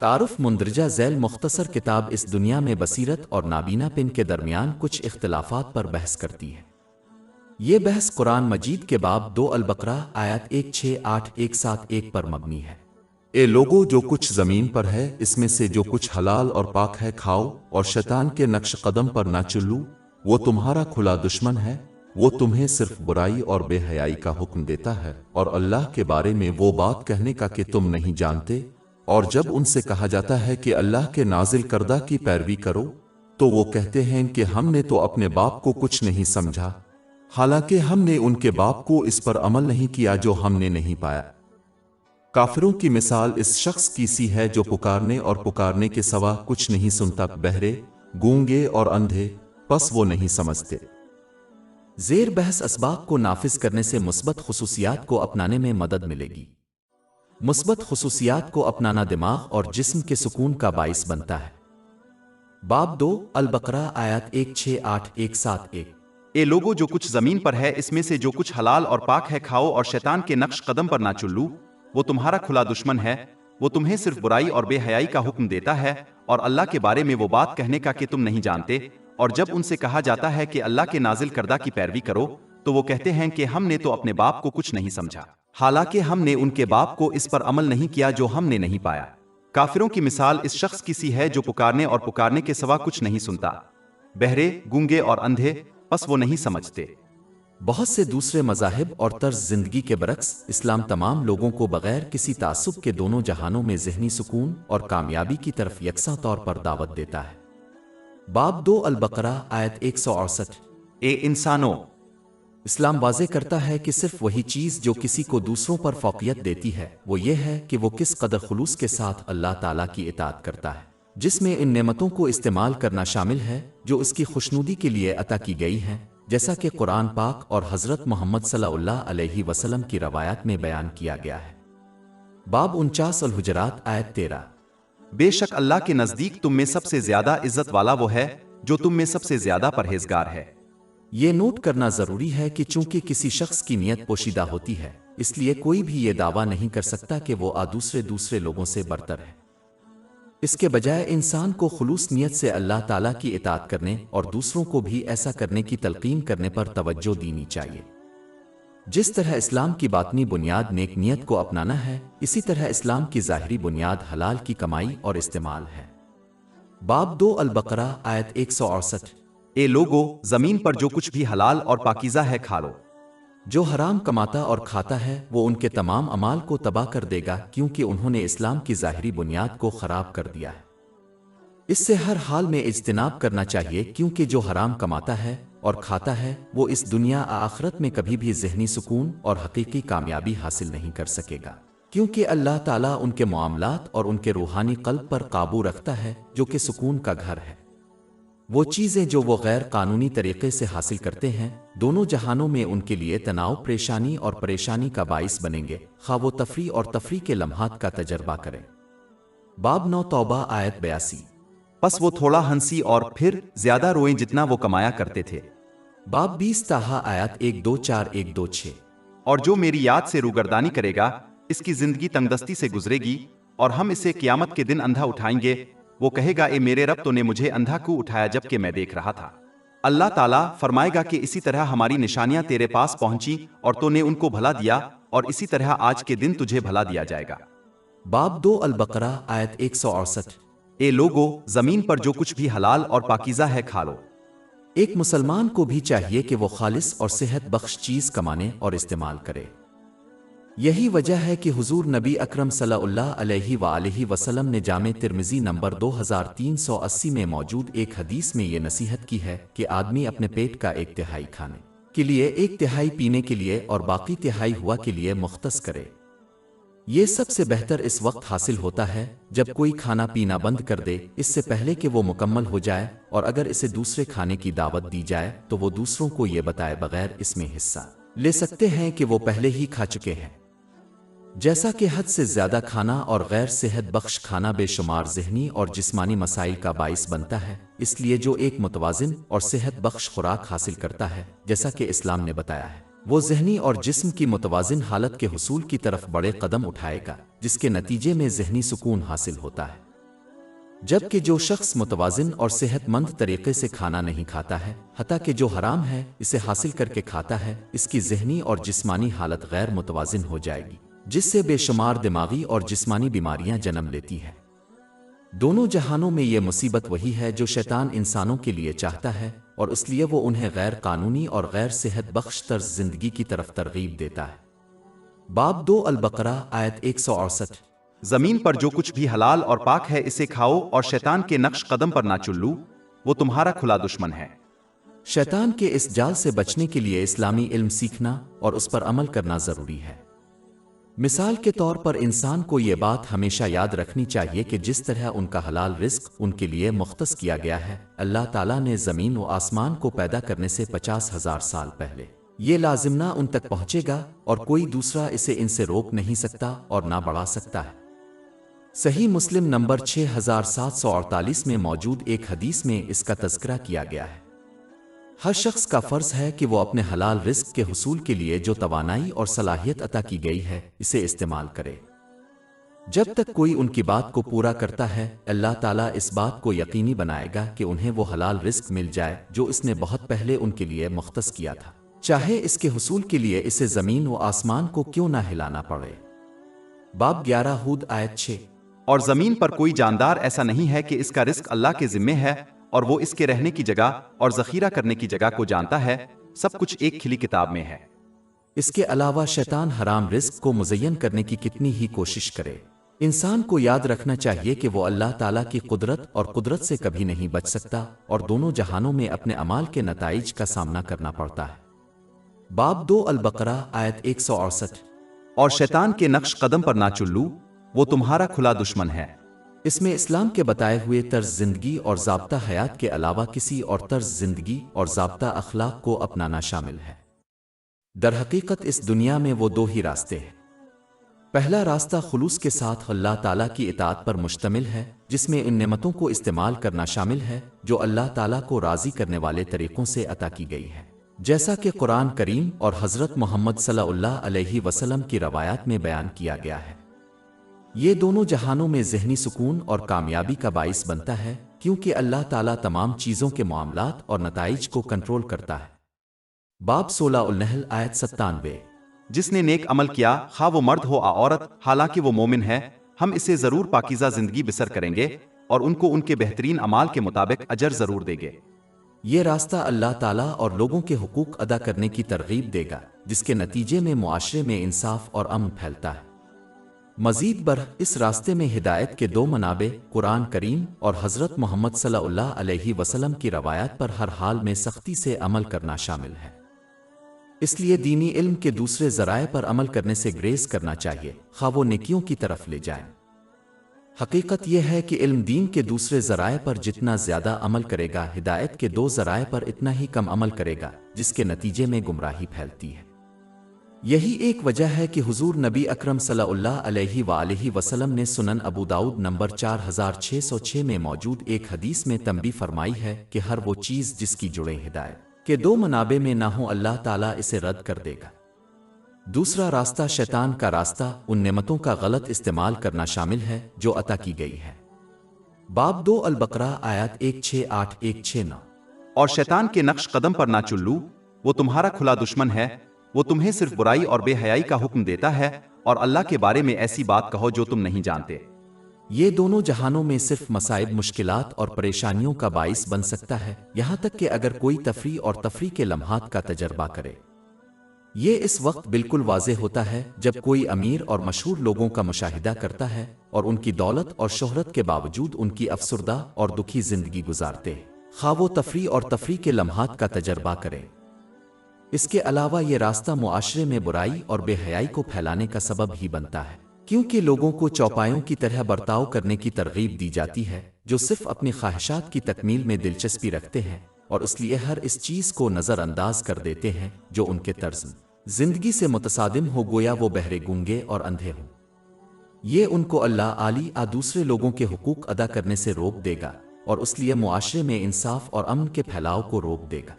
تعارف مندرجہ ذیل مختصر کتاب اس دنیا میں بصیرت اور نابینا پن کے درمیان کچھ اختلافات پر بحث کرتی ہے۔ یہ بحث قرآن مجید کے باب 2 البقرہ آیات 168-171 پر مبنی ہے۔ اے لوگو، جو کچھ زمین پر ہے اس میں سے جو کچھ حلال اور پاک ہے کھاؤ، اور شیطان کے نقش قدم پر نہ چلو، وہ تمہارا کھلا دشمن ہے، وہ تمہیں صرف برائی اور بے حیائی کا حکم دیتا ہے، اور اللہ کے بارے میں وہ بات کہنے کا کہ تم نہیں جانتے۔ اور جب ان سے کہا جاتا ہے کہ اللہ کے نازل کردہ کی پیروی کرو، تو وہ کہتے ہیں کہ ہم نے تو اپنے باپ کو کچھ نہیں سمجھا، حالانکہ ہم نے ان کے باپ کو اس پر عمل نہیں کیا جو ہم نے نہیں پایا۔ کافروں کی مثال اس شخص کی سی ہے جو پکارنے اور پکارنے کے سوا کچھ نہیں سنتا، بہرے، گونگے اور اندھے، پس وہ نہیں سمجھتے۔ زیر بحث اسباق کو نافذ کرنے سے مثبت خصوصیات کو اپنانے میں مدد ملے گی۔ مثبت خصوصیات کو اپنانا دماغ اور جسم کے سکون کا باعث بنتا ہے۔ باب 2 البقرہ آیات 168-171۔ اے لوگو، جو کچھ زمین پر ہے اس میں سے جو کچھ حلال اور پاک ہے کھاؤ، اور شیطان کے نقش قدم پر نہ چلو، وہ تمہارا کھلا دشمن ہے، وہ تمہیں صرف برائی اور بے حیائی کا حکم دیتا ہے، اور اللہ کے بارے میں وہ بات کہنے کا کہ تم نہیں جانتے۔ اور جب ان سے کہا جاتا ہے کہ اللہ کے نازل کردہ کی پیروی کرو، تو وہ کہتے ہیں کہ ہم نے تو اپنے باپ کو کچھ نہیں سمجھا، حالانکہ ہم نے ان کے باپ کو اس پر عمل نہیں کیا جو ہم نے نہیں پایا۔ کافروں کی مثال اس شخص کی سی ہے جو پکارنے اور پکارنے کے سوا کچھ نہیں سنتا، بہرے، گونگے اور اندھے، پس وہ نہیں سمجھتے۔ بہت سے دوسرے مذاہب اور طرز زندگی کے برعکس، اسلام تمام لوگوں کو بغیر کسی تعصب کے دونوں جہانوں میں ذہنی سکون اور کامیابی کی طرف یکساں طور پر دعوت دیتا ہے۔ باب 2 البقرہ آیت 168۔ اے انسانوں، اسلام واضح کرتا ہے کہ صرف وہی چیز جو کسی کو دوسروں پر فوقیت دیتی ہے وہ یہ ہے کہ وہ کس قدر خلوص کے ساتھ اللہ تعالیٰ کی اطاعت کرتا ہے، جس میں ان نعمتوں کو استعمال کرنا شامل ہے جو اس کی خوشنودی کے لیے عطا کی گئی ہیں، جیسا کہ قرآن پاک اور حضرت محمد صلی اللہ علیہ وسلم کی روایات میں بیان کیا گیا ہے۔ باب 49 الحجرات آیت 13۔ بے شک اللہ کے نزدیک تم میں سب سے زیادہ عزت والا وہ ہے جو تم میں سب سے زیادہ پرہیزگار ہے۔ یہ نوٹ کرنا ضروری ہے کہ چونکہ کسی شخص کی نیت پوشیدہ ہوتی ہے، اس لیے کوئی بھی یہ دعویٰ نہیں کر سکتا کہ وہ دوسرے لوگوں سے برتر ہے۔ اس کے بجائے انسان کو خلوص نیت سے اللہ تعالیٰ کی اطاعت کرنے اور دوسروں کو بھی ایسا کرنے کی تلقین کرنے پر توجہ دینی چاہیے۔ جس طرح اسلام کی باطنی بنیاد نیک نیت کو اپنانا ہے، اسی طرح اسلام کی ظاہری بنیاد حلال کی کمائی اور استعمال ہے۔ باب 2 البقرہ آیت 168۔ اے لوگو، زمین پر جو کچھ بھی حلال اور پاکیزہ ہے کھا لو۔ جو حرام کماتا اور کھاتا ہے وہ ان کے تمام اعمال کو تباہ کر دے گا، کیونکہ انہوں نے اسلام کی ظاہری بنیاد کو خراب کر دیا ہے۔ اس سے ہر حال میں اجتناب کرنا چاہیے، کیونکہ جو حرام کماتا ہے اور کھاتا ہے وہ اس دنیا آخرت میں کبھی بھی ذہنی سکون اور حقیقی کامیابی حاصل نہیں کر سکے گا، کیونکہ اللہ تعالیٰ ان کے معاملات اور ان کے روحانی قلب پر قابو رکھتا ہے جو کہ سکون کا گھر ہے۔ وہ چیزیں جو وہ غیر قانونی طریقے سے حاصل کرتے ہیں دونوں جہانوں میں ان کے لیے تناؤ، پریشانی اور پریشانی کا باعث بنیں گے، خواہ وہ تفریح اور تفریح کے لمحات کا تجربہ کریں۔ باب 9 توبہ آیت 82۔ پس وہ تھوڑا ہنسی اور پھر زیادہ روئیں جتنا وہ کمایا کرتے تھے۔ باب 20 طٰہٰ آیات 124-126۔ اور جو میری یاد سے روگردانی کرے گا اس کی زندگی تنگدستی سے گزرے گی، اور ہم اسے قیامت کے دن اندھا اٹھائیں گے، وہ کہے گا اے میرے رب، تو نے مجھے اندھا کیوں اٹھایا جب کہ میں دیکھ رہا تھا؟ اللہ تعالیٰ فرمائے گا کہ اسی طرح ہماری نشانیاں تیرے پاس پہنچی اور تو نے ان کو بھلا دیا، اور اسی طرح آج کے دن تجھے بھلا دیا جائے گا۔ باب 2 البقرہ آیت 168۔ اے لوگو، زمین پر جو کچھ بھی حلال اور پاکیزہ ہے کھا لو۔ ایک مسلمان کو بھی چاہیے کہ وہ خالص اور صحت بخش چیز کمانے اور استعمال کرے۔ یہی وجہ ہے کہ حضور نبی اکرم صلی اللہ علیہ وآلہ وسلم نے جامع ترمذی نمبر 2380 میں موجود ایک حدیث میں یہ نصیحت کی ہے کہ آدمی اپنے پیٹ کا 1/3 کھانے کے لیے، 1/3 پینے کے لیے اور باقی تہائی ہوا کے لیے مختص کرے۔ یہ سب سے بہتر اس وقت حاصل ہوتا ہے جب کوئی کھانا پینا بند کر دے، اس سے پہلے کہ وہ مکمل ہو جائے، اور اگر اسے دوسرے کھانے کی دعوت دی جائے تو وہ دوسروں کو یہ بتائے بغیر اس میں حصہ لے سکتے ہیں کہ وہ پہلے ہی کھا چکے ہیں۔ جیسا کہ حد سے زیادہ کھانا اور غیر صحت بخش کھانا بے شمار ذہنی اور جسمانی مسائل کا باعث بنتا ہے، اس لیے جو ایک متوازن اور صحت بخش خوراک حاصل کرتا ہے، جیسا کہ اسلام نے بتایا ہے، وہ ذہنی اور جسم کی متوازن حالت کے حصول کی طرف بڑے قدم اٹھائے گا، جس کے نتیجے میں ذہنی سکون حاصل ہوتا ہے۔ جبکہ جو شخص متوازن اور صحت مند طریقے سے کھانا نہیں کھاتا ہے، حتیٰ کہ جو حرام ہے اسے حاصل کر کے کھاتا ہے، اس کی ذہنی اور جسمانی حالت غیر متوازن ہو جائے گی، جس سے بے شمار دماغی اور جسمانی بیماریاں جنم لیتی ہیں۔ دونوں جہانوں میں یہ مصیبت وہی ہے جو شیطان انسانوں کے لیے چاہتا ہے، اور اس لیے وہ انہیں غیر قانونی اور غیر صحت بخش طرز زندگی کی طرف ترغیب دیتا ہے۔ باب 2 البقرہ آیت 168۔ زمین پر جو کچھ بھی حلال اور پاک ہے اسے کھاؤ اور شیطان کے نقش قدم پر نہ چلو، وہ تمہارا کھلا دشمن ہے۔ شیطان کے اس جال سے بچنے کے لیے اسلامی علم سیکھنا اور اس پر عمل کرنا ضروری ہے۔ مثال کے طور پر انسان کو یہ بات ہمیشہ یاد رکھنی چاہیے کہ جس طرح ان کا حلال رزق ان کے لیے مختص کیا گیا ہے، اللہ تعالیٰ نے زمین و آسمان کو پیدا کرنے سے 50,000 سال پہلے یہ لازمنہ ان تک پہنچے گا، اور کوئی دوسرا اسے ان سے روک نہیں سکتا اور نہ بڑھا سکتا ہے۔ صحیح مسلم نمبر 6748 میں موجود ایک حدیث میں اس کا تذکرہ کیا گیا ہے۔ ہر شخص کا فرض ہے کہ وہ اپنے حلال رزق کے حصول کے لیے جو توانائی اور صلاحیت عطا کی گئی ہے اسے استعمال کرے۔ جب تک کوئی ان کی بات کو پورا کرتا ہے، اللہ تعالیٰ اس بات کو یقینی بنائے گا کہ انہیں وہ حلال رزق مل جائے جو اس نے بہت پہلے ان کے لیے مختص کیا تھا، چاہے اس کے حصول کے لیے اسے زمین و آسمان کو کیوں نہ ہلانا پڑے۔ باب 11 ہود آیت 6۔ اور زمین پر کوئی جاندار ایسا نہیں ہے کہ اس کا رزق اللہ کے ذمے ہے، اور وہ اس کے رہنے کی جگہ اور ذخیرہ کرنے کی جگہ کو جانتا ہے، سب کچھ ایک کھلی کتاب میں ہے۔ اس کے علاوہ شیطان حرام رزق کو مزین کرنے کی کتنی ہی کوشش کرے، انسان کو یاد رکھنا چاہیے کہ وہ اللہ تعالیٰ کی قدرت اور قدرت سے کبھی نہیں بچ سکتا، اور دونوں جہانوں میں اپنے اعمال کے نتائج کا سامنا کرنا پڑتا ہے۔ باب 2 البقرہ آیت 168۔ اور شیطان کے نقش قدم پر نہ چلو، وہ تمہارا کھلا دشمن ہے۔ اس میں اسلام کے بتائے ہوئے طرز زندگی اور ضابطہ حیات کے علاوہ کسی اور طرز زندگی اور ضابطہ اخلاق کو اپنانا شامل ہے۔ در حقیقت اس دنیا میں وہ دو ہی راستے ہیں۔ پہلا راستہ خلوص کے ساتھ اللہ تعالیٰ کی اطاعت پر مشتمل ہے، جس میں ان نعمتوں کو استعمال کرنا شامل ہے جو اللہ تعالیٰ کو راضی کرنے والے طریقوں سے عطا کی گئی ہے، جیسا کہ قرآن کریم اور حضرت محمد صلی اللہ علیہ وسلم کی روایات میں بیان کیا گیا ہے۔ یہ دونوں جہانوں میں ذہنی سکون اور کامیابی کا باعث بنتا ہے، کیونکہ اللہ تعالیٰ تمام چیزوں کے معاملات اور نتائج کو کنٹرول کرتا ہے۔ باب 16 النحل آیت 97۔ جس نے نیک عمل کیا، خواہ وہ مرد ہو یا عورت، حالانکہ وہ مومن ہے، ہم اسے ضرور پاکیزہ زندگی بسر کریں گے اور ان کو ان کے بہترین اعمال کے مطابق اجر ضرور دیں گے۔ یہ راستہ اللہ تعالیٰ اور لوگوں کے حقوق ادا کرنے کی ترغیب دے گا، جس کے نتیجے میں معاشرے میں انصاف اور امن پھیلتا ہے۔ مزید برہ اس راستے میں ہدایت کے دو منابع قرآن کریم اور حضرت محمد صلی اللہ علیہ وسلم کی روایات پر ہر حال میں سختی سے عمل کرنا شامل ہے۔ اس لیے دینی علم کے دوسرے ذرائع پر عمل کرنے سے گریز کرنا چاہیے، خواہ وہ نیکیوں کی طرف لے جائیں۔ حقیقت یہ ہے کہ علم دین کے دوسرے ذرائع پر جتنا زیادہ عمل کرے گا، ہدایت کے دو ذرائع پر اتنا ہی کم عمل کرے گا، جس کے نتیجے میں گمراہی پھیلتی ہے۔ یہی ایک وجہ ہے کہ حضور نبی اکرم صلی اللہ علیہ وآلہ وسلم نے سنن ابو داؤد نمبر 4606 میں موجود ایک حدیث میں تنبیہ فرمائی ہے کہ ہر وہ چیز جس کی جڑیں ہدایت کے دو منابع میں نہ ہوں، اللہ تعالیٰ اسے رد کر دے گا۔ دوسرا راستہ شیطان کا راستہ ان نعمتوں کا غلط استعمال کرنا شامل ہے جو عطا کی گئی ہے۔ باب 2 البقرہ آیات 168-169۔ اور شیطان کے نقش قدم پر نہ چلو، وہ تمہارا کھلا دشمن ہے، وہ تمہیں صرف برائی اور بے حیائی کا حکم دیتا ہے، اور اللہ کے بارے میں ایسی بات کہو جو تم نہیں جانتے۔ یہ دونوں جہانوں میں صرف مصائب، مشکلات اور پریشانیوں کا باعث بن سکتا ہے، یہاں تک کہ اگر کوئی تفریح اور تفریح کے لمحات کا تجربہ کرے۔ یہ اس وقت بالکل واضح ہوتا ہے جب کوئی امیر اور مشہور لوگوں کا مشاہدہ کرتا ہے اور ان کی دولت اور شہرت کے باوجود ان کی افسردہ اور دکھی زندگی گزارتے ہیں، خواہ وہ تفریح اور تفریح کے لمحات کا تجربہ کرے۔ اس کے علاوہ یہ راستہ معاشرے میں برائی اور بے حیائی کو پھیلانے کا سبب ہی بنتا ہے، کیونکہ لوگوں کو چوپایوں کی طرح برتاؤ کرنے کی ترغیب دی جاتی ہے جو صرف اپنی خواہشات کی تکمیل میں دلچسپی رکھتے ہیں، اور اس لیے ہر اس چیز کو نظر انداز کر دیتے ہیں جو ان کے طرز زندگی سے متصادم ہو، گویا وہ بہرے، گونگے اور اندھے ہوں۔ یہ ان کو اللہ عالی دوسرے لوگوں کے حقوق ادا کرنے سے روک دے گا، اور اس لیے معاشرے میں انصاف اور امن کے پھیلاؤ کو روک دے گا۔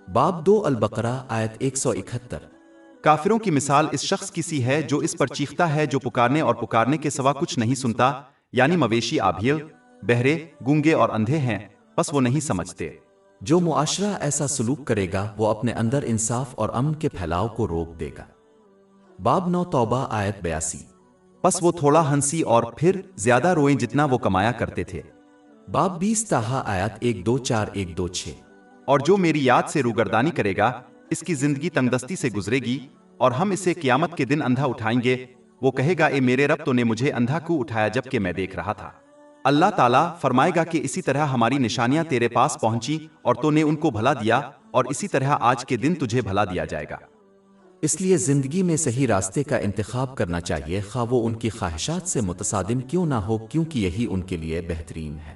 باب 2 البقرہ آیت 171۔ کافروں کی مثال اس شخص کی سی ہے جو اس پر چیختا ہے جو پکارنے اور پکارنے کے سوا کچھ نہیں سنتا، یعنی مویشی آبھیل، بہرے، گونگے اور اندھے ہیں، بس وہ نہیں سمجھتے۔ جو معاشرہ ایسا سلوک کرے گا وہ اپنے اندر انصاف اور امن کے پھیلاؤ کو روک دے گا۔ باب 9 توبہ آیت 82۔ بس وہ تھوڑا ہنسی اور پھر زیادہ روئیں جتنا وہ کمایا کرتے تھے۔ باب 20 تاہا آیت 124-126۔ اور جو میری یاد سے روگردانی کرے گا اس کی زندگی تنگدستی سے گزرے گی، اور ہم اسے قیامت کے دن اندھا اٹھائیں گے، وہ کہے گا اے میرے رب، تو نے مجھے اندھا کیوں اٹھایا جب کہ میں دیکھ رہا تھا؟ اللہ تعالیٰ فرمائے گا کہ اسی طرح ہماری نشانیاں تیرے پاس پہنچی اور تو نے ان کو بھلا دیا، اور اسی طرح آج کے دن تجھے بھلا دیا جائے گا۔ اس لیے زندگی میں صحیح راستے کا انتخاب کرنا چاہیے، خواہ وہ ان کی خواہشات سے متصادم کیوں نہ ہو، کیونکہ یہی ان کے لیے بہترین ہے۔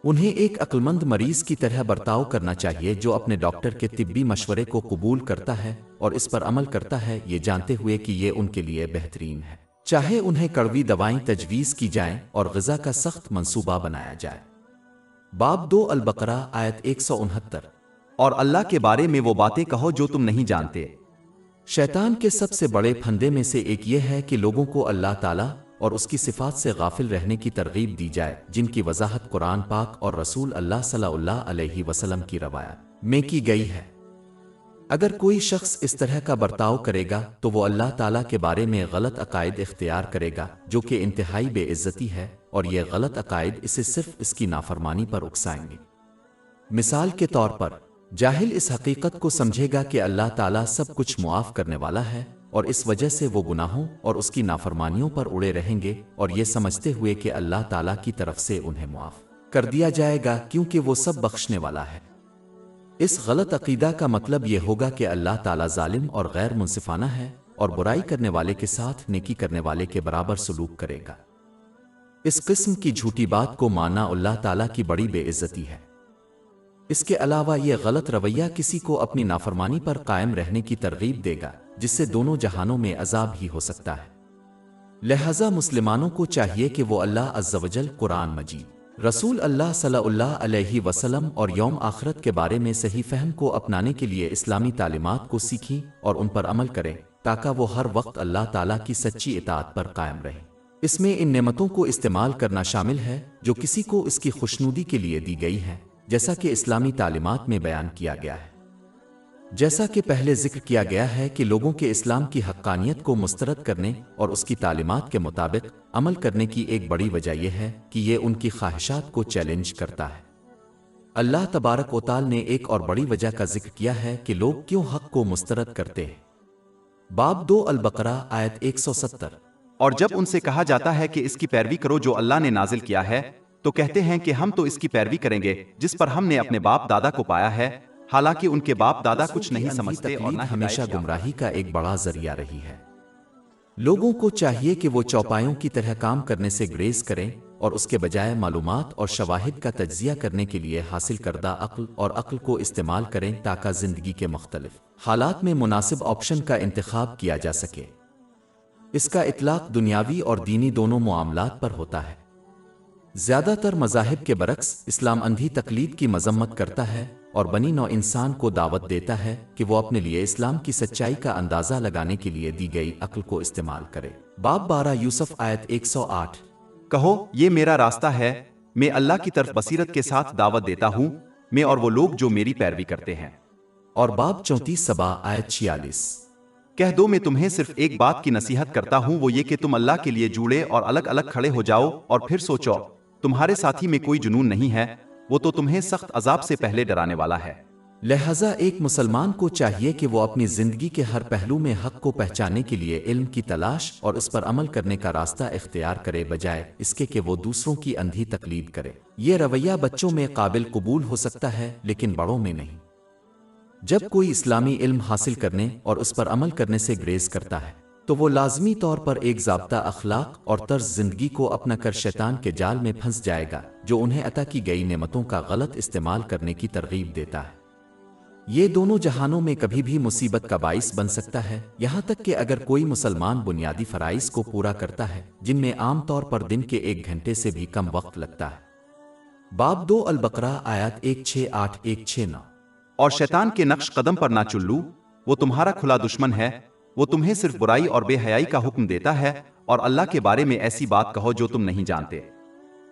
انہیں ایک عقلمند مریض کی طرح برتاؤ کرنا چاہیے جو اپنے ڈاکٹر کے طبی مشورے کو قبول کرتا ہے اور اس پر عمل کرتا ہے، یہ جانتے ہوئے کہ یہ ان کے لیے بہترین ہے، چاہے انہیں کڑوی دوائیں تجویز کی جائیں اور غذا کا سخت منصوبہ بنایا جائے۔ باب 2 البقرہ آیت 169۔ اور اللہ کے بارے میں وہ باتیں کہو جو تم نہیں جانتے۔ شیطان کے سب سے بڑے پھندے میں سے ایک یہ ہے کہ لوگوں کو اللہ تعالیٰ اور اس کی صفات سے غافل رہنے کی ترغیب دی جائے، جن کی وضاحت قرآن پاک اور رسول اللہ صلی اللہ علیہ وسلم کی روایات میں کی گئی ہے۔ اگر کوئی شخص اس طرح کا برتاؤ کرے گا تو وہ اللہ تعالیٰ کے بارے میں غلط عقائد اختیار کرے گا، جو کہ انتہائی بے عزتی ہے، اور یہ غلط عقائد اسے صرف اس کی نافرمانی پر اکسائیں گے۔ مثال کے طور پر، جاہل اس حقیقت کو سمجھے گا کہ اللہ تعالیٰ سب کچھ معاف کرنے والا ہے، اور اس وجہ سے وہ گناہوں اور اس کی نافرمانیوں پر اڑے رہیں گے، اور یہ سمجھتے ہوئے کہ اللہ تعالیٰ کی طرف سے انہیں معاف کر دیا جائے گا کیونکہ وہ سب بخشنے والا ہے۔ اس غلط عقیدہ کا مطلب یہ ہوگا کہ اللہ تعالیٰ ظالم اور غیر منصفانہ ہے، اور برائی کرنے والے کے ساتھ نیکی کرنے والے کے برابر سلوک کرے گا۔ اس قسم کی جھوٹی بات کو ماننا اللہ تعالیٰ کی بڑی بے عزتی ہے۔ اس کے علاوہ یہ غلط رویہ کسی کو اپنی نافرمانی پر قائم رہنے کی ترغیب دے گا، جس سے دونوں جہانوں میں عذاب ہی ہو سکتا ہے۔ لہذا مسلمانوں کو چاہیے کہ وہ اللہ عز و جل، قرآن مجید، رسول اللہ صلی اللہ علیہ وسلم اور یوم آخرت کے بارے میں صحیح فہم کو اپنانے کے لیے اسلامی تعلیمات کو سیکھیں اور ان پر عمل کریں، تاکہ وہ ہر وقت اللہ تعالیٰ کی سچی اطاعت پر قائم رہیں۔ اس میں ان نعمتوں کو استعمال کرنا شامل ہے جو کسی کو اس کی خوشنودی کے لیے دی گئی ہیں، جیسا کہ اسلامی تعلیمات میں بیان کیا گیا ہے۔ جیسا کہ پہلے ذکر کیا گیا ہے کہ لوگوں کے اسلام کی حقانیت کو مسترد کرنے اور اس کی تعلیمات کے مطابق عمل کرنے کی ایک بڑی وجہ یہ ہے کہ یہ ان کی خواہشات کو چیلنج کرتا ہے۔ اللہ تبارک و تعالی نے ایک اور بڑی وجہ کا ذکر کیا ہے کہ لوگ کیوں حق کو مسترد کرتے ہیں۔ باب 2 البقرہ آیت 170۔ اور جب ان سے کہا جاتا ہے کہ اس کی پیروی کرو جو اللہ نے نازل کیا ہے، تو کہتے ہیں کہ ہم تو اس کی پیروی کریں گے جس پر ہم نے اپنے باپ دادا کو پایا ہے، حالانکہ ان کے باپ دادا کچھ نہیں سمجھتے اور نہ ہمیشہ گمراہی کا ایک بڑا ذریعہ رہی ہے۔ لوگوں کو چاہیے کہ وہ چوپایوں کی طرح کام کرنے سے گریز کریں اور اس کے بجائے معلومات اور شواہد کا تجزیہ کرنے کے لیے حاصل کردہ عقل اور عقل کو استعمال کریں، تاکہ زندگی کے مختلف حالات میں مناسب آپشن کا انتخاب کیا جا سکے۔ اس کا اطلاق دنیاوی اور دینی دونوں معاملات پر ہوتا ہے۔ زیادہ تر مذاہب کے برعکس اسلام اندھی تقلید کی مذمت کرتا ہے اور بنی نوع انسان کو دعوت دیتا ہے کہ وہ اپنے لیے اسلام کی سچائی کا اندازہ لگانے کے لیے دی گئی عقل کو استعمال کرے۔ باب 12 یوسف آیت 108۔ کہو یہ میرا راستہ ہے، میں اللہ کی طرف بصیرت کے ساتھ دعوت دیتا ہوں، میں اور وہ لوگ جو میری پیروی کرتے ہیں۔ اور باب 34 سبا آیت 46۔ کہہ دو میں تمہیں صرف ایک بات کی نصیحت کرتا ہوں، وہ یہ کہ تم اللہ کے لیے جوڑے اور الگ الگ کھڑے ہو جاؤ اور پھر سوچو تمہارے ساتھی میں کوئی جنون نہیں ہے، وہ تو تمہیں سخت عذاب سے پہلے ڈرانے والا ہے۔ لہذا ایک مسلمان کو چاہیے کہ وہ اپنی زندگی کے ہر پہلو میں حق کو پہچاننے کے لیے علم کی تلاش اور اس پر عمل کرنے کا راستہ اختیار کرے، بجائے اس کے کہ وہ دوسروں کی اندھی تقلید کرے۔ یہ رویہ بچوں میں قابل قبول ہو سکتا ہے لیکن بڑوں میں نہیں۔ جب کوئی اسلامی علم حاصل کرنے اور اس پر عمل کرنے سے گریز کرتا ہے تو وہ لازمی طور پر ایک ضابطہ اخلاق اور طرز زندگی کو اپنا کر شیطان کے جال میں پھنس جائے گا، جو انہیں عطا کی گئی نعمتوں کا غلط استعمال کرنے کی ترغیب دیتا ہے۔ یہ دونوں جہانوں میں کبھی بھی مصیبت کا باعث بن سکتا ہے، یہاں تک کہ اگر کوئی مسلمان بنیادی فرائض کو پورا کرتا ہے جن میں عام طور پر دن کے 1 گھنٹے سے بھی کم وقت لگتا ہے۔ باب 2 البقرہ آیات 168-169۔ اور شیطان کے نقش قدم پر نہ چلو، وہ تمہارا کھلا دشمن ہے، وہ تمہیں صرف برائی اور بے حیائی کا حکم دیتا ہے، اور اللہ کے بارے میں ایسی بات کہو جو تم نہیں جانتے۔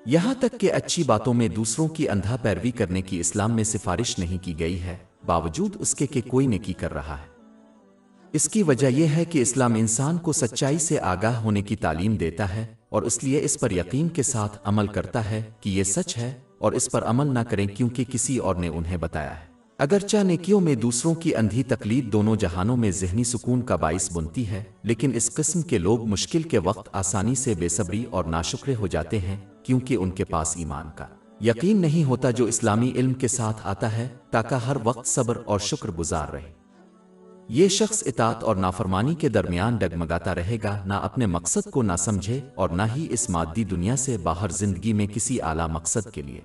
یہاں تک کہ اچھی باتوں میں دوسروں کی اندھا پیروی کرنے کی اسلام میں سفارش نہیں کی گئی ہے، باوجود اس کے کہ کوئی نیکی کر رہا ہے۔ اس کی وجہ یہ ہے کہ اسلام انسان کو سچائی سے آگاہ ہونے کی تعلیم دیتا ہے اور اس لیے اس پر یقین کے ساتھ عمل کرتا ہے کہ یہ سچ ہے، اور اس پر عمل نہ کریں کیونکہ کسی اور نے انہیں بتایا ہے۔ اگرچہ نیکیوں میں دوسروں کی اندھی تقلید دونوں جہانوں میں ذہنی سکون کا باعث بنتی ہے، لیکن اس قسم کے لوگ مشکل کے وقت آسانی سے بے صبری اور ناشکرے ہو جاتے ہیں، کیونکہ ان کے پاس ایمان کا یقین نہیں ہوتا جو اسلامی علم کے ساتھ آتا ہے، تاکہ ہر وقت صبر اور شکر گزار رہے۔ یہ شخص اطاعت اور نافرمانی کے درمیان ڈگمگاتا رہے گا، نہ اپنے مقصد کو نہ سمجھے اور نہ ہی اس مادی دنیا سے باہر زندگی میں کسی اعلیٰ مقصد کے لیے۔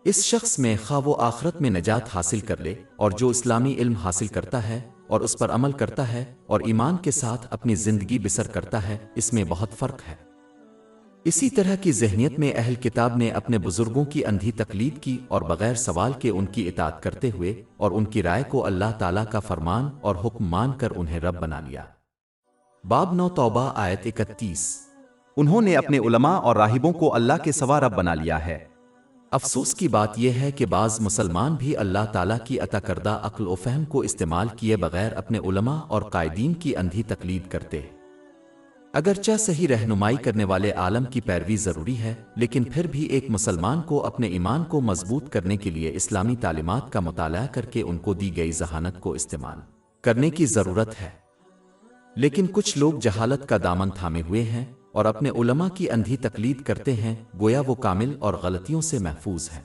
اس شخص میں خواہ وہ آخرت میں نجات حاصل کر لے، اور جو اسلامی علم حاصل کرتا ہے اور اس پر عمل کرتا ہے اور ایمان کے ساتھ اپنی زندگی بسر کرتا ہے، اس میں بہت فرق ہے۔ اسی طرح کی ذہنیت میں اہل کتاب نے اپنے بزرگوں کی اندھی تقلید کی اور بغیر سوال کے ان کی اطاعت کرتے ہوئے اور ان کی رائے کو اللہ تعالیٰ کا فرمان اور حکم مان کر انہیں رب بنا لیا۔ باب 9 توبہ آیت 31۔ انہوں نے اپنے علماء اور راہبوں کو اللہ کے سوا رب بنا لیا ہے۔ افسوس کی بات یہ ہے کہ بعض مسلمان بھی اللہ تعالیٰ کی عطا کردہ عقل و فہم کو استعمال کیے بغیر اپنے علماء اور قائدین کی اندھی تقلید کرتے ہیں۔ اگرچہ صحیح رہنمائی کرنے والے عالم کی پیروی ضروری ہے، لیکن پھر بھی ایک مسلمان کو اپنے ایمان کو مضبوط کرنے کے لیے اسلامی تعلیمات کا مطالعہ کر کے ان کو دی گئی ذہانت کو استعمال کرنے کی ضرورت ہے۔ لیکن کچھ لوگ جہالت کا دامن تھامے ہوئے ہیں اور اپنے علماء کی اندھی تقلید کرتے ہیں، گویا وہ کامل اور غلطیوں سے محفوظ ہیں۔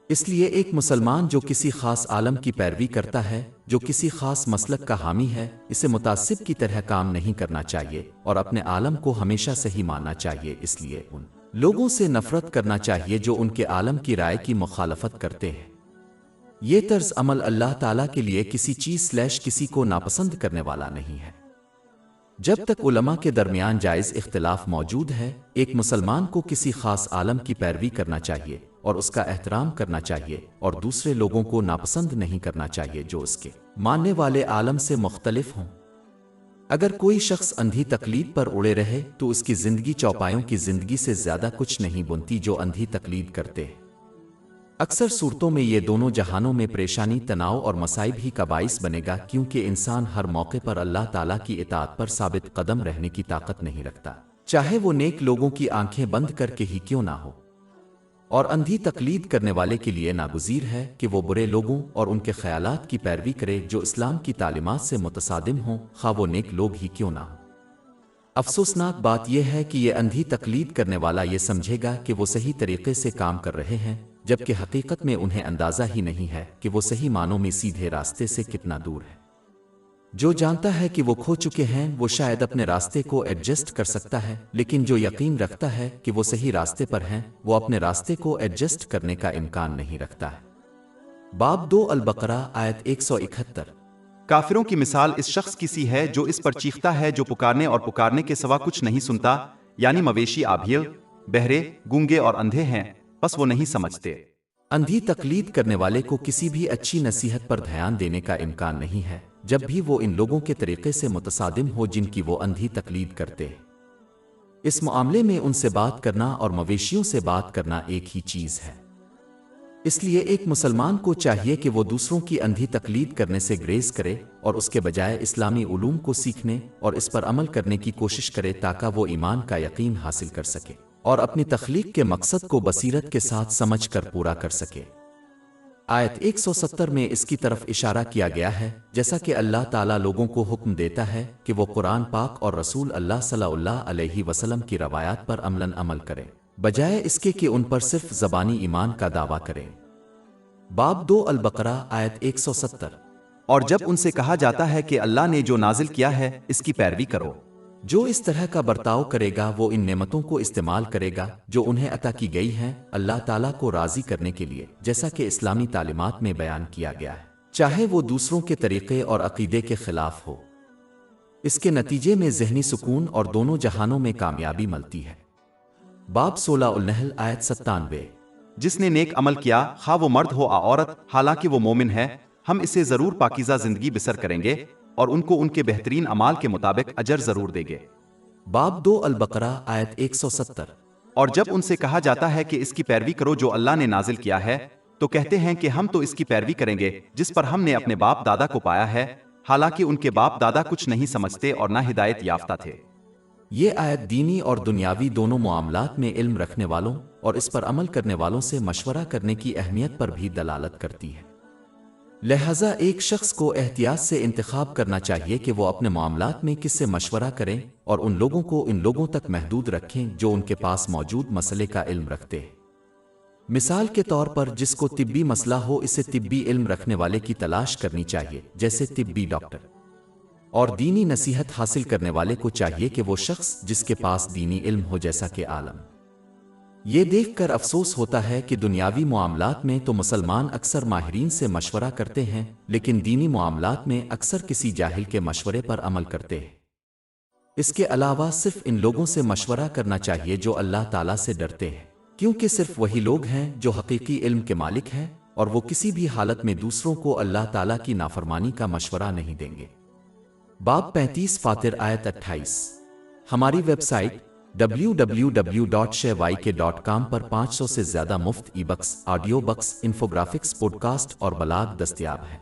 اس لیے ایک مسلمان جو کسی خاص عالم کی پیروی کرتا ہے، جو کسی خاص مسلک کا حامی ہے، اسے متعصب کی طرح کام نہیں کرنا چاہیے اور اپنے عالم کو ہمیشہ صحیح ماننا چاہیے۔ اس لیے ان لوگوں سے نفرت کرنا چاہیے جو ان کے عالم کی رائے کی مخالفت کرتے ہیں۔ یہ طرز عمل اللہ تعالیٰ کے لیے کسی چیز کسی کو ناپسند کرنے والا نہیں ہے۔ جب تک علماء کے درمیان جائز اختلاف موجود ہے، ایک مسلمان کو کسی خاص عالم کی پیروی کرنا چاہیے اور اس کا احترام کرنا چاہیے، اور دوسرے لوگوں کو ناپسند نہیں کرنا چاہیے جو اس کے ماننے والے عالم سے مختلف ہوں۔ اگر کوئی شخص اندھی تقلید پر اڑے رہے تو اس کی زندگی چوپایوں کی زندگی سے زیادہ کچھ نہیں بنتی جو اندھی تقلید کرتے ہیں۔ اکثر صورتوں میں یہ دونوں جہانوں میں پریشانی، تناؤ اور مصائب ہی کا باعث بنے گا، کیونکہ انسان ہر موقع پر اللہ تعالیٰ کی اطاعت پر ثابت قدم رہنے کی طاقت نہیں رکھتا، چاہے وہ نیک لوگوں کی آنکھیں بند کر کے ہی کیوں نہ ہو۔ اور اندھی تقلید کرنے والے کے لیے ناگزیر ہے کہ وہ برے لوگوں اور ان کے خیالات کی پیروی کرے جو اسلام کی تعلیمات سے متصادم ہوں، خواہ وہ نیک لوگ ہی کیوں نہ ہوں۔ افسوسناک بات یہ ہے کہ یہ اندھی تقلید کرنے والا یہ سمجھے گا کہ وہ صحیح طریقے سے کام کر رہے ہیں، جبکہ حقیقت میں انہیں اندازہ ہی نہیں ہے کہ وہ صحیح معنوں میں سیدھے راستے سے کتنا دور ہے۔ جو جانتا ہے کہ وہ کھو چکے ہیں وہ شاید اپنے راستے کو ایڈجسٹ کر سکتا ہے، لیکن جو یقین رکھتا ہے کہ وہ صحیح راستے پر ہیں وہ اپنے راستے کو ایڈجسٹ کرنے کا امکان نہیں رکھتا ہے۔ باب 2 البقرہ آیت 171۔ کافروں کی مثال اس شخص کی سی ہے جو اس پر چیختا ہے جو پکارنے اور پکارنے کے سوا کچھ نہیں سنتا، یعنی مویشی آبھیر، بہرے، گونگے اور اندھے ہیں، بس وہ نہیں سمجھتے۔ اندھی تقلید کرنے والے کو کسی بھی اچھی نصیحت پر دھیان دینے کا امکان نہیں ہے جب بھی وہ ان لوگوں کے طریقے سے متصادم ہو جن کی وہ اندھی تقلید کرتے ہیں۔ اس معاملے میں ان سے بات کرنا اور مویشیوں سے بات کرنا ایک ہی چیز ہے۔ اس لیے ایک مسلمان کو چاہیے کہ وہ دوسروں کی اندھی تقلید کرنے سے گریز کرے اور اس کے بجائے اسلامی علوم کو سیکھنے اور اس پر عمل کرنے کی کوشش کرے تاکہ وہ ایمان کا یقین حاصل کر سکے اور اپنی تخلیق کے مقصد کو بصیرت کے ساتھ سمجھ کر پورا کر سکے۔ آیت 170 میں اس کی طرف اشارہ کیا گیا ہے، جیسا کہ اللہ تعالیٰ لوگوں کو حکم دیتا ہے کہ وہ قرآن پاک اور رسول اللہ صلی اللہ علیہ وسلم کی روایات پر عمل کرے، بجائے اس کے کہ ان پر صرف زبانی ایمان کا دعویٰ کرے۔ باب 2 البقرہ آیت 170۔ اور جب ان سے کہا جاتا ہے کہ اللہ نے جو نازل کیا ہے اس کی پیروی کرو، جو اس طرح کا برتاؤ کرے گا وہ ان نعمتوں کو استعمال کرے گا جو انہیں عطا کی گئی ہیں اللہ تعالیٰ کو راضی کرنے کے لیے، جیسا کہ اسلامی تعلیمات میں بیان کیا گیا ہے، چاہے وہ دوسروں کے طریقے اور عقیدے کے خلاف ہو۔ اس کے نتیجے میں ذہنی سکون اور دونوں جہانوں میں کامیابی ملتی ہے۔ باب 16 النحل آیت 97۔ جس نے نیک عمل کیا، خواہ وہ مرد ہو یا عورت، حالانکہ وہ مومن ہے، ہم اسے ضرور پاکیزہ زندگی بسر کریں گے اور ان کو ان کے بہترین اعمال کے مطابق اجر ضرور دیں گے۔ باب 2 البقرہ آیت 170۔ اور جب ان سے کہا جاتا ہے کہ اس کی پیروی کرو جو اللہ نے نازل کیا ہے تو کہتے ہیں کہ ہم تو اس کی پیروی کریں گے جس پر ہم نے اپنے باپ دادا کو پایا ہے، حالانکہ ان کے باپ دادا کچھ نہیں سمجھتے اور نہ ہدایت یافتہ تھے۔ یہ آیت دینی اور دنیاوی دونوں معاملات میں علم رکھنے والوں اور اس پر عمل کرنے والوں سے مشورہ کرنے کی اہمیت پر بھی دلالت کرتی ہے۔ لہذا ایک شخص کو احتیاط سے انتخاب کرنا چاہیے کہ وہ اپنے معاملات میں کس سے مشورہ کریں اور ان لوگوں کو ان لوگوں تک محدود رکھیں جو ان کے پاس موجود مسئلے کا علم رکھتے ہیں۔ مثال کے طور پر جس کو طبی مسئلہ ہو اسے طبی علم رکھنے والے کی تلاش کرنی چاہیے، جیسے طبی ڈاکٹر، اور دینی نصیحت حاصل کرنے والے کو چاہیے کہ وہ شخص جس کے پاس دینی علم ہو، جیسا کہ عالم۔ یہ دیکھ کر افسوس ہوتا ہے کہ دنیاوی معاملات میں تو مسلمان اکثر ماہرین سے مشورہ کرتے ہیں، لیکن دینی معاملات میں اکثر کسی جاہل کے مشورے پر عمل کرتے ہیں۔ اس کے علاوہ صرف ان لوگوں سے مشورہ کرنا چاہیے جو اللہ تعالیٰ سے ڈرتے ہیں، کیونکہ صرف وہی لوگ ہیں جو حقیقی علم کے مالک ہیں اور وہ کسی بھی حالت میں دوسروں کو اللہ تعالیٰ کی نافرمانی کا مشورہ نہیں دیں گے۔ باب 35 فاطر آیت 28۔ ہماری ویب سائٹ www.shayk.com پر 500 سے زیادہ مفت e books, audio books, انفوگرافکس، podcast اور بلاگ دستیاب ہیں۔